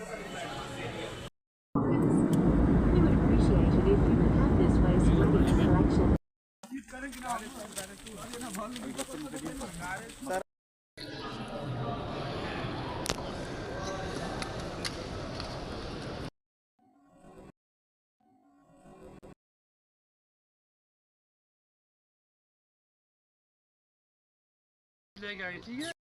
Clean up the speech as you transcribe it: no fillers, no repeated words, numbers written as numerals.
We would appreciate it if you could have this waste ready for collection. ले गए ठीक है।